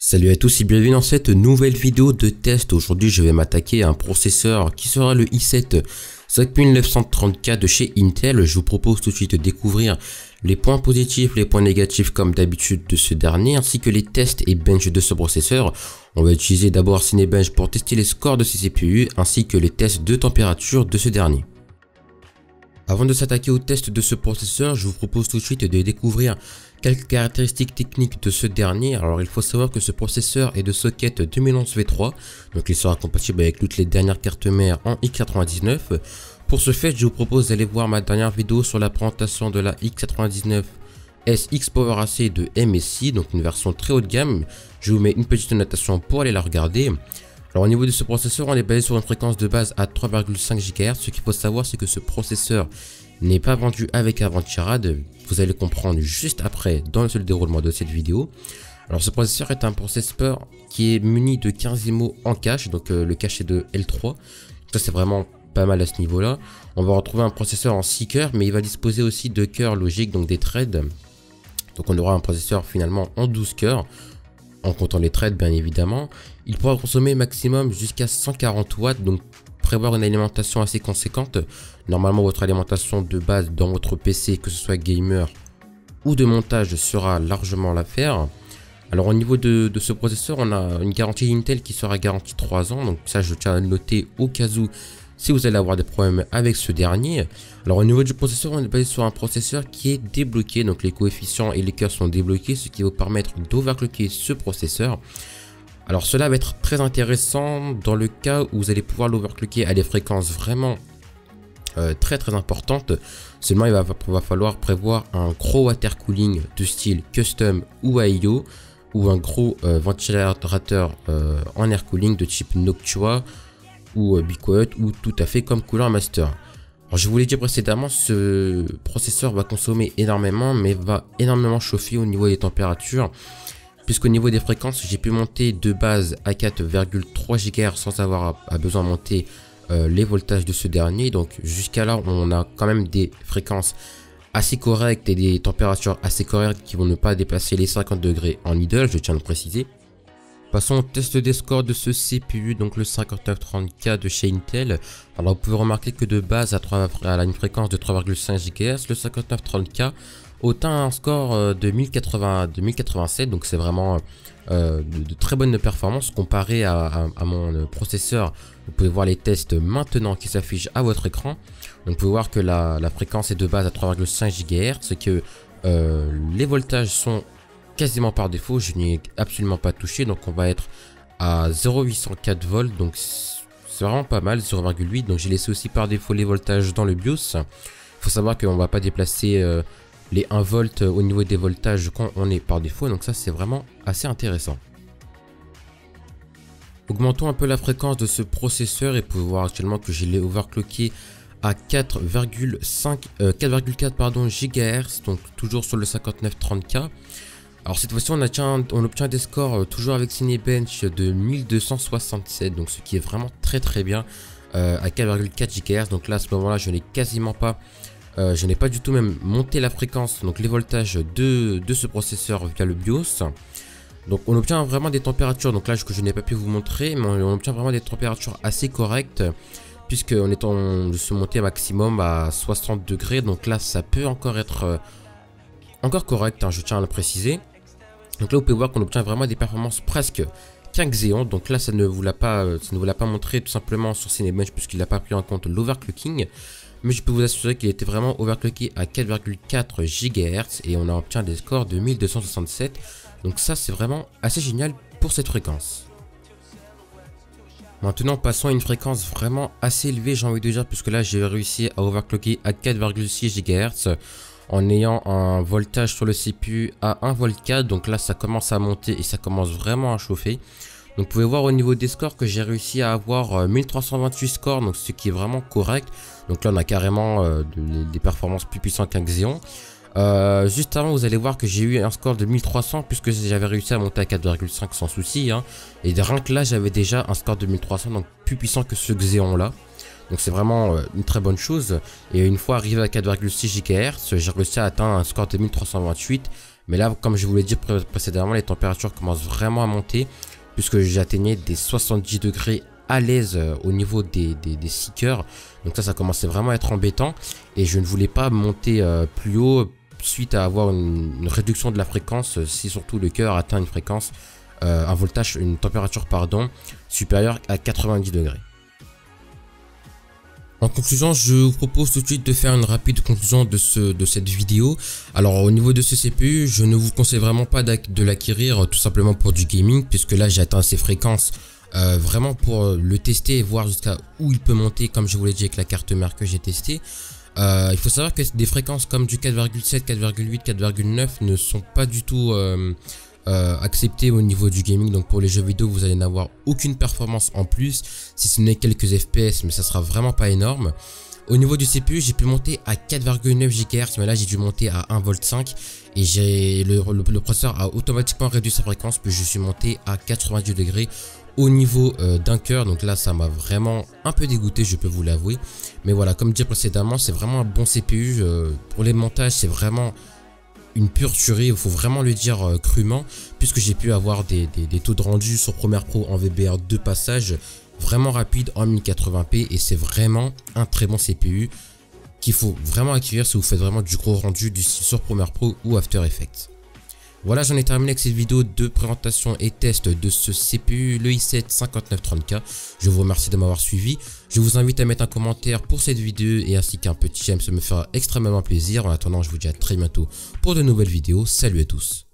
Salut à tous et bienvenue dans cette nouvelle vidéo de test. Aujourd'hui je vais m'attaquer à un processeur qui sera le i7 5930K de chez Intel. Je vous propose tout de suite de découvrir les points positifs, les points négatifs comme d'habitude de ce dernier, ainsi que les tests et bench de ce processeur. On va utiliser d'abord Cinebench pour tester les scores de ces CPU ainsi que les tests de température de ce dernier. Avant de s'attaquer au test de ce processeur, je vous propose tout de suite de découvrir quelques caractéristiques techniques de ce dernier. Alors il faut savoir que ce processeur est de socket 2011V3, donc il sera compatible avec toutes les dernières cartes mères en x99. Pour ce fait, je vous propose d'aller voir ma dernière vidéo sur la présentation de la x99 SX Power AC de MSI, donc une version très haut de gamme. Je vous mets une petite notation pour aller la regarder. Alors au niveau de ce processeur, on est basé sur une fréquence de base à 3,5 GHz. Ce qu'il faut savoir, c'est que ce processeur n'est pas vendu avec avant-tirade. Vous allez comprendre juste après dans le seul déroulement de cette vidéo. Alors ce processeur est un processeur qui est muni de 15 IMO en cache, donc le cache est de L3. Ça c'est vraiment pas mal à ce niveau-là. On va retrouver un processeur en 6 cœurs, mais il va disposer aussi de cœurs logiques, donc des threads. Donc on aura un processeur finalement en 12 cœurs, en comptant les threads bien évidemment. Il pourra consommer maximum jusqu'à 140 watts, donc prévoir une alimentation assez conséquente. Normalement votre alimentation de base dans votre PC, que ce soit gamer ou de montage, sera largement l'affaire. Alors au niveau de ce processeur, on a une garantie Intel qui sera garantie 3 ans, donc ça je tiens à le noter au cas où si vous allez avoir des problèmes avec ce dernier. Alors au niveau du processeur, on est basé sur un processeur qui est débloqué, donc les coefficients et les cœurs sont débloqués, ce qui va vous permettre d'overclocker ce processeur. Alors cela va être très intéressant dans le cas où vous allez pouvoir l'overclocker à des fréquences vraiment très importantes. Seulement il va falloir prévoir un gros water cooling de style custom ou AIO, ou un gros ventilateur en air cooling de type Noctua ou BeQuiet, ou tout à fait comme Cooler Master. Alors je vous l'ai dit précédemment, ce processeur va consommer énormément, mais va énormément chauffer au niveau des températures, puisqu'au niveau des fréquences, j'ai pu monter de base à 4,3 GHz sans avoir besoin de monter les voltages de ce dernier. Donc jusqu'à là, on a quand même des fréquences assez correctes et des températures assez correctes qui vont ne pas dépasser les 50 degrés en idle, je tiens à le préciser. Passons au test des scores de ce CPU, donc le 5930K de chez Intel. Alors vous pouvez remarquer que de base à une fréquence de 3,5 GHz, le 5930K atteint un score de 1087, donc c'est vraiment de très bonnes performances comparé à mon processeur. Vous pouvez voir les tests maintenant qui s'affichent à votre écran. Donc vous pouvez voir que la fréquence est de base à 3,5 GHz, que les voltages sont quasiment par défaut, je n'y ai absolument pas touché, donc on va être à 0,804 volts, donc c'est vraiment pas mal, 0,8, donc j'ai laissé aussi par défaut les voltages dans le BIOS. Il faut savoir qu'on ne va pas déplacer les 1 volt au niveau des voltages quand on est par défaut, donc ça c'est vraiment assez intéressant. Augmentons un peu la fréquence de ce processeur et vous pouvez voir actuellement que je l'ai overclocké à 4,4 GHz, donc toujours sur le 5930K. Alors cette fois-ci on obtient des scores toujours avec Cinebench de 1267, donc ce qui est vraiment très bien à 4,4 GHz. Donc là à ce moment-là je n'ai quasiment pas, je n'ai pas du tout même monté la fréquence, donc les voltages de ce processeur via le BIOS. Donc on obtient vraiment des températures, donc là que je n'ai pas pu vous montrer, mais on obtient vraiment des températures assez correctes, puisqu'on est de se monter maximum à 60 degrés, donc là ça peut encore être encore correct, hein, je tiens à le préciser. Donc là vous pouvez voir qu'on obtient vraiment des performances presque qu'un Xeon, donc là ça ne vous l'a pas montré tout simplement sur Cinebench puisqu'il n'a pas pris en compte l'overclocking, mais je peux vous assurer qu'il était vraiment overclocké à 4,4 GHz et on a obtient des scores de 1267, donc ça c'est vraiment assez génial pour cette fréquence. Maintenant passons à une fréquence vraiment assez élevée, j'ai envie de dire, puisque là j'ai réussi à overclocker à 4,6 GHz en ayant un voltage sur le CPU à 1,4 V, donc là ça commence à monter et ça commence vraiment à chauffer. Donc vous pouvez voir au niveau des scores que j'ai réussi à avoir 1328 scores, donc ce qui est vraiment correct. Donc là on a carrément des performances plus puissantes qu'un Xeon. Juste avant vous allez voir que j'ai eu un score de 1300 puisque j'avais réussi à monter à 4,5 sans souci, hein. Et rien que là j'avais déjà un score de 1300, donc plus puissant que ce Xeon là. Donc c'est vraiment une très bonne chose. Et une fois arrivé à 4,6 GHz, j'ai réussi à atteindre un score de 1328. Mais là, comme je vous l'ai dit précédemment, les températures commencent vraiment à monter puisque j'atteignais des 70 degrés à l'aise au niveau des seekers. Donc ça commençait vraiment à être embêtant et je ne voulais pas monter plus haut suite à avoir une réduction de la fréquence si surtout le cœur atteint une fréquence, une température supérieure à 90 degrés. En conclusion, je vous propose tout de suite de faire une rapide conclusion de cette vidéo. Alors au niveau de ce CPU, je ne vous conseille vraiment pas de l'acquérir tout simplement pour du gaming, puisque là j'ai atteint ces fréquences vraiment pour le tester et voir jusqu'à où il peut monter, comme je vous l'ai dit avec la carte mère que j'ai testée. Il faut savoir que des fréquences comme du 4,7, 4,8, 4,9 ne sont pas du tout accepté au niveau du gaming. Donc pour les jeux vidéo vous allez n'avoir aucune performance en plus, si ce n'est quelques FPS, mais ça sera vraiment pas énorme. Au niveau du CPU j'ai pu monter à 4,9 GHz, mais là j'ai dû monter à 1,5 V et le processeur a automatiquement réduit sa fréquence, puis je suis monté à 90 degrés au niveau d'un cœur. Donc là ça m'a vraiment un peu dégoûté, je peux vous l'avouer, mais voilà, comme dit précédemment, c'est vraiment un bon CPU. Pour les montages c'est vraiment une pure tuerie, il faut vraiment le dire crûment, puisque j'ai pu avoir des taux de rendu sur Premiere Pro en VBR 2 passages vraiment rapide en 1080p, et c'est vraiment un très bon CPU qu'il faut vraiment acquérir si vous faites vraiment du gros rendu sur Premiere Pro ou After Effects. Voilà, j'en ai terminé avec cette vidéo de présentation et test de ce CPU, le i7 5930K. Je vous remercie de m'avoir suivi. Je vous invite à mettre un commentaire pour cette vidéo et ainsi qu'un petit j'aime, ça me fera extrêmement plaisir. En attendant, je vous dis à très bientôt pour de nouvelles vidéos. Salut à tous.